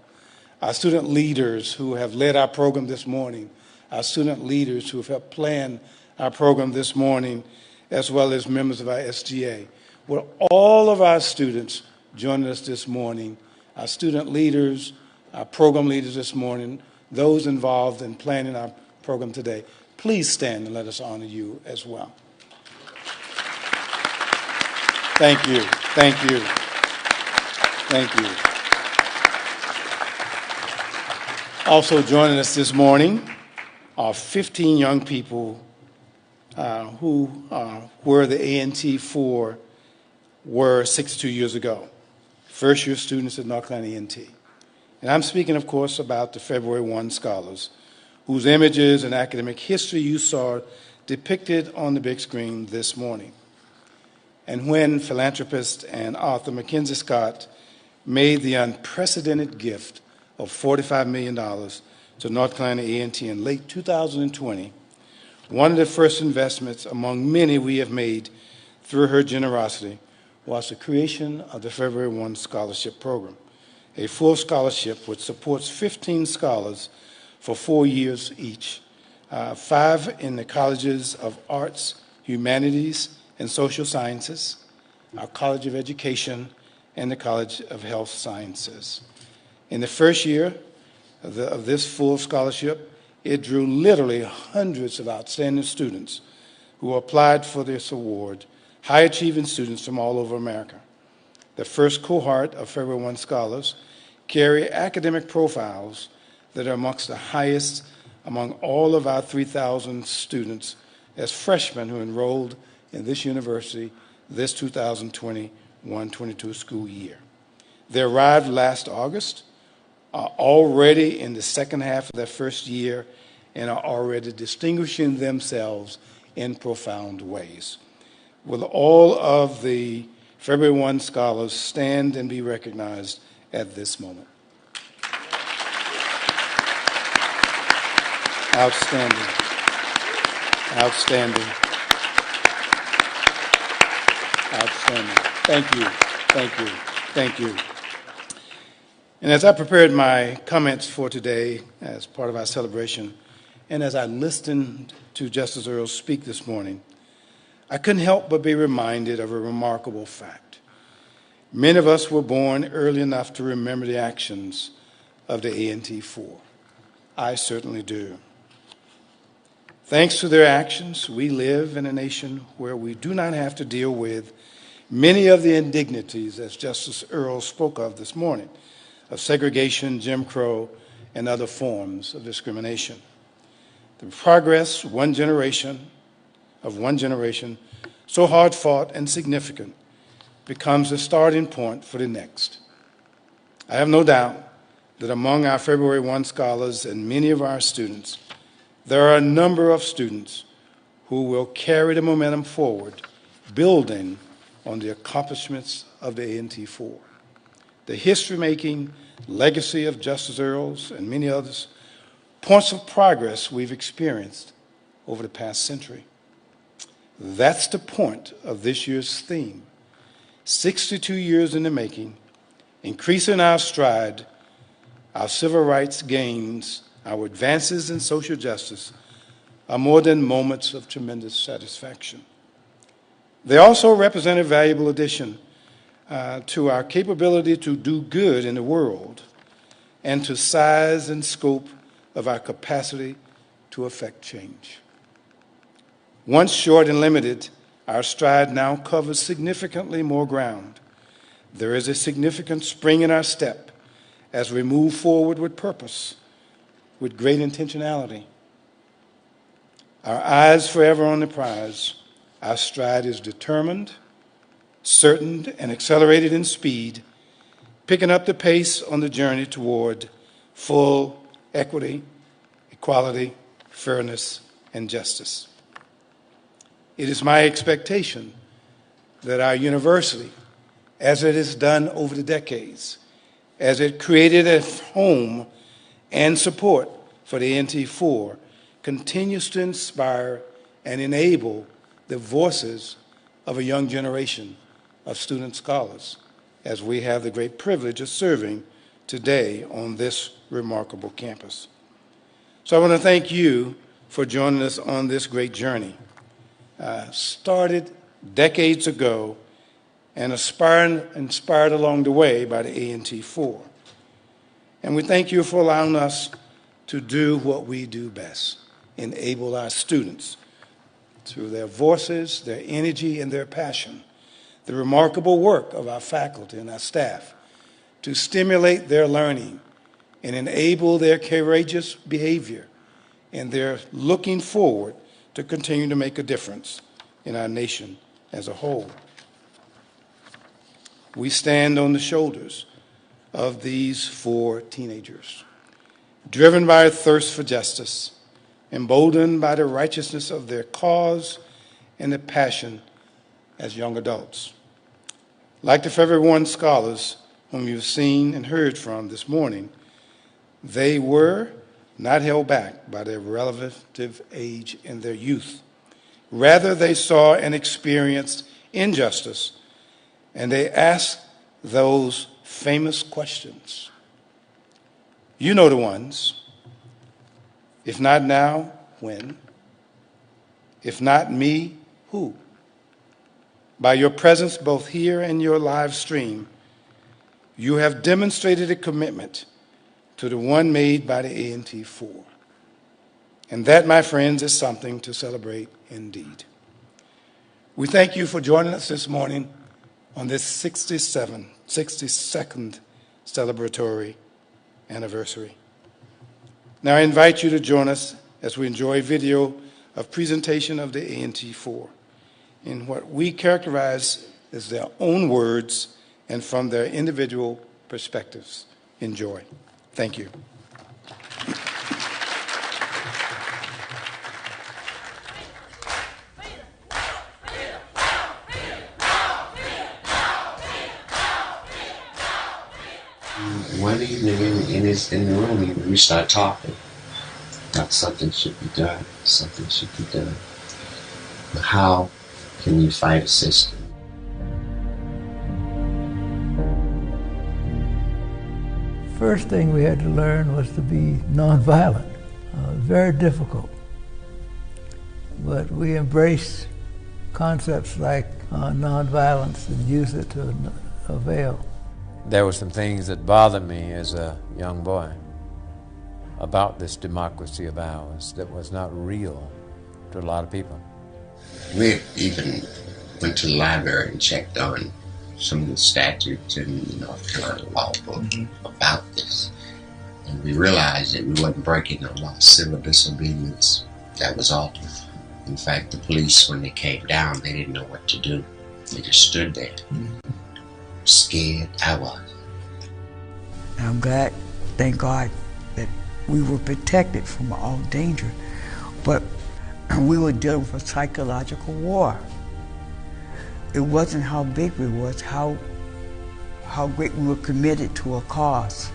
Our student leaders who have led our program this morning, our student leaders who have helped plan our program this morning, as well as members of our SGA. Well, all of our students joining us this morning, our student leaders, our program leaders this morning, those involved in planning our program today, please stand and let us honor you as well. Thank you. Thank you. Thank you. Also joining us this morning are 15 young people who were the A&T Four were 62 years ago, first-year students at North Carolina A&T. And I'm speaking, of course, about the February 1 scholars, whose images and academic history you saw depicted on the big screen this morning. And when philanthropist and author Mackenzie Scott made the unprecedented gift of $45 million to North Carolina A&T in late 2020, one of the first investments among many we have made through her generosity was the creation of the February 1 Scholarship Program, a full scholarship which supports 15 scholars for 4 years each, 5 in the colleges of arts, humanities, and social sciences, our College of Education, and the College of Health Sciences. In the first year of this full scholarship, it drew literally hundreds of outstanding students who applied for this award, high-achieving students from all over America. The first cohort of February 1 scholars carry academic profiles that are amongst the highest among all of our 3,000 students as freshmen who enrolled in this university this 2021-22 school year. They arrived last August, are already in the second half of their first year, and are already distinguishing themselves in profound ways. Will all of the February 1 scholars stand and be recognized at this moment? Outstanding. Outstanding. Outstanding. Thank you. Thank you. Thank you. And as I prepared my comments for today as part of our celebration, and as I listened to Justice Earls speak this morning, I couldn't help but be reminded of a remarkable fact. Many of us were born early enough to remember the actions of the A&T Four. I certainly do. Thanks to their actions, we live in a nation where we do not have to deal with many of the indignities, as Justice Earls spoke of this morning, of segregation, Jim Crow, and other forms of discrimination. The progress of one generation, so hard-fought and significant, becomes the starting point for the next. I have no doubt that among our February 1 scholars and many of our students, there are a number of students who will carry the momentum forward, building on the accomplishments of the A&T Four. The history-making legacy of Justice Earls and many others points of progress we've experienced over the past century. That's the point of this year's theme. 62 years in the making, increasing our stride, our civil rights gains, our advances in social justice are more than moments of tremendous satisfaction. They also represent a valuable addition to our capability to do good in the world and to size and scope of our capacity to affect change. Once short and limited, our stride now covers significantly more ground. There is a significant spring in our step as we move forward with purpose, with great intentionality. Our eyes forever on the prize. Our stride is determined, certain, and accelerated in speed, picking up the pace on the journey toward full equity, equality, fairness, and justice. It is my expectation that our university, as it has done over the decades, as it created a home and support for the A&T Four, continues to inspire and enable the voices of a young generation of student scholars, as we have the great privilege of serving today on this remarkable campus. So I want to thank you for joining us on this great journey. Started decades ago and inspired along the way by the A&T Four. And we thank you for allowing us to do what we do best, enable our students through their voices, their energy, and their passion, the remarkable work of our faculty and our staff to stimulate their learning and enable their courageous behavior and their looking forward to continue to make a difference in our nation as a whole. We stand on the shoulders of these four teenagers, driven by a thirst for justice, emboldened by the righteousness of their cause and the passion as young adults. Like the February 1 scholars whom you've seen and heard from this morning, they were not held back by their relative age in their youth. Rather, they saw and experienced injustice, and they asked those famous questions. You know the ones. If not now, when? If not me, who? By your presence both here and your live stream, you have demonstrated a commitment to the one made by the A&T Four. And that, my friends, is something to celebrate indeed. We thank you for joining us this morning on this 62nd celebratory anniversary. Now I invite you to join us as we enjoy video of presentation of the A&T Four in what we characterize as their own words and from their individual perspectives. Enjoy. Thank you. One evening in the room, we started talking about something should be done, something should be done. But how can you fight a system? First thing we had to learn was to be nonviolent. Very difficult. But we embraced concepts like nonviolence and used it to avail. There were some things that bothered me as a young boy about this democracy of ours that was not real to a lot of people. We even went to the library and checked on some of the statutes in the North Carolina law book about this. And we realized that we wasn't breaking no law. Civil disobedience, that was all. In fact, the police, when they came down, they didn't know what to do. They just stood there. Scared. I was. I'm glad, thank God, that we were protected from all danger, but we were dealing with a psychological war. It wasn't how big we was, how great we were committed to a cause.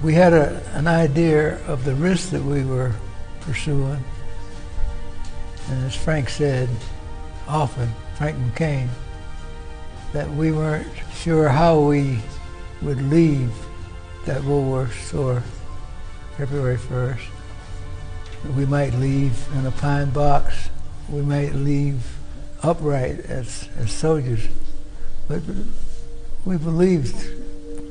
We had an idea of the risk that we were pursuing, and as Frank said often, Frank McCain, that we weren't sure how we would leave that Woolworth store February 1st. We might leave in a pine box. We might leave upright as soldiers. But we believed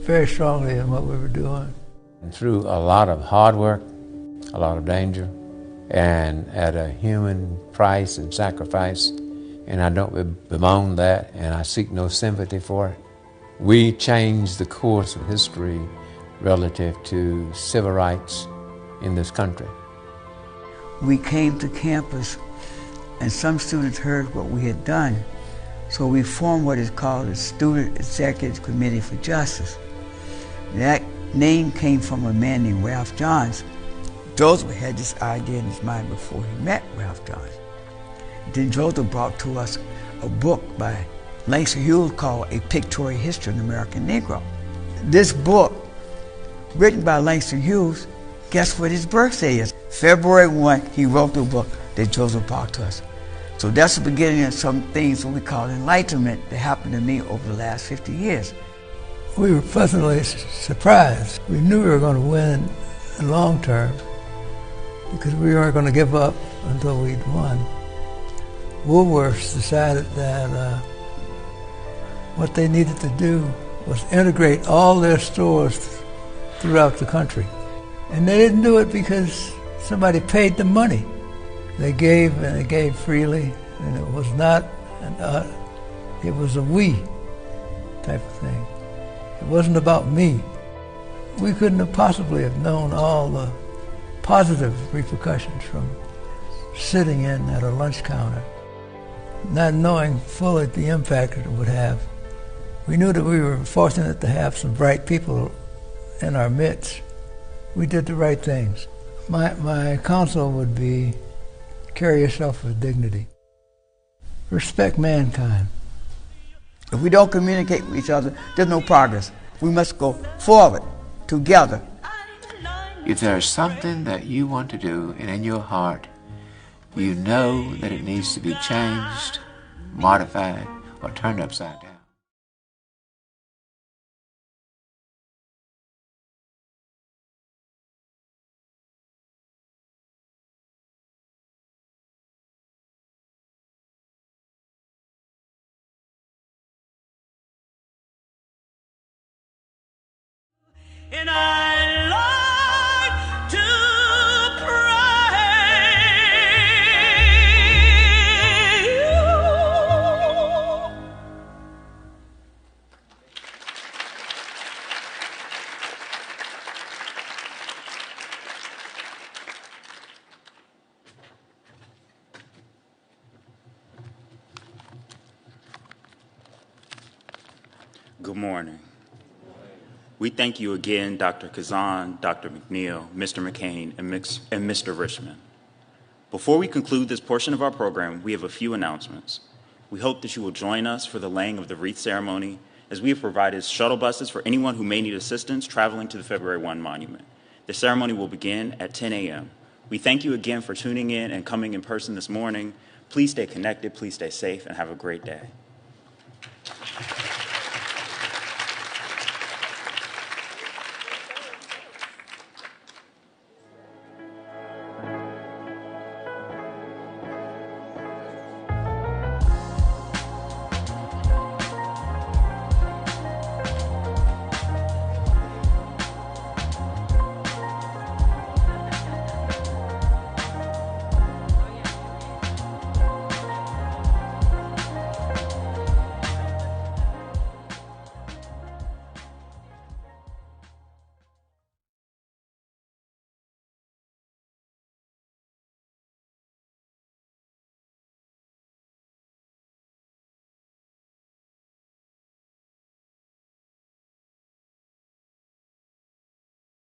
very strongly in what we were doing. And through a lot of hard work, a lot of danger, and at a human price and sacrifice, and I don't bemoan that, and I seek no sympathy for it. We changed the course of history relative to civil rights in this country. We came to campus, and some students heard what we had done, so we formed what is called the Student Executive Committee for Justice. That name came from a man named Ralph Johns. Joseph had this idea in his mind before he met Ralph Johns. Then Joseph brought to us a book by Langston Hughes called A Pictorial History of the American Negro. This book, written by Langston Hughes, guess what his birthday is? February 1, he wrote the book that Joseph brought to us. So that's the beginning of some things that we call enlightenment that happened to me over the last 50 years. We were pleasantly surprised. We knew we were going to win in long term because we weren't going to give up until we'd won. Woolworths decided that what they needed to do was integrate all their stores throughout the country. And they didn't do it because somebody paid them money. They gave, and they gave freely, and it was not it was a we type of thing. It wasn't about me. We couldn't have possibly have known all the positive repercussions from sitting in at a lunch counter, not knowing fully the impact it would have. We knew that we were fortunate to have some bright people in our midst. We did the right things. My counsel would be, carry yourself with dignity. Respect mankind. If we don't communicate with each other, there's no progress. We must go forward together. If there's something that you want to do and in your heart, you know that it needs to be changed, modified, or turned upside down. And I like to pray. Good morning. We thank you again, Dr. Kazan, Dr. McNeil, Mr. McCain, and Mr. Richmond. Before we conclude this portion of our program, we have a few announcements. We hope that you will join us for the laying of the wreath ceremony, as we have provided shuttle buses for anyone who may need assistance traveling to the February 1 monument. The ceremony will begin at 10 a.m. We thank you again for tuning in and coming in person this morning. Please stay connected, please stay safe, and have a great day.